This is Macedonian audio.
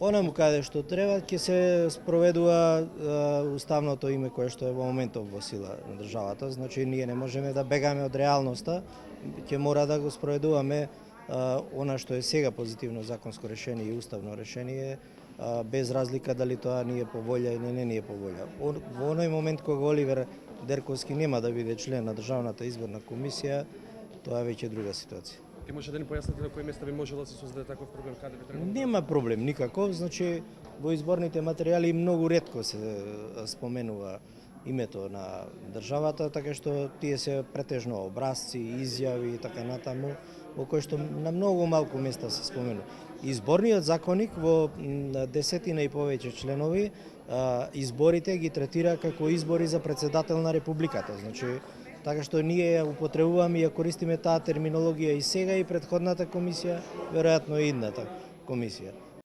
Онаму каде што треба ќе се спроведува уставното име кое што е во моментов во сила на државата. Значи ние не можеме да бегаме од реалноста, ќе мора да го спроведуваме она што е сега позитивно законско решение и уставно решение, без разлика дали тоа ни е по волја или не ни е по волја. Во оној момент кога Оливер Дерковски нема да биде член на Државната изборна комисија, тоа е веќе друга ситуација. И може да ни појасните на кои места би можело да се создаде таков проблем, каде би требало? Нема проблем никаков, значи во изборните материјали многу ретко се споменува името на државата, така што тие се претежно образци, изјави и така натаму, во кои што на многу малку места се споменува. Изборниот законник во 10 и повеќе членови изборите ги третира како избори за председател на Републиката. Значи, така што ние ја употребуваме и ја користиме таа терминологија и сега и претходната комисија, веројатно и идната комисија.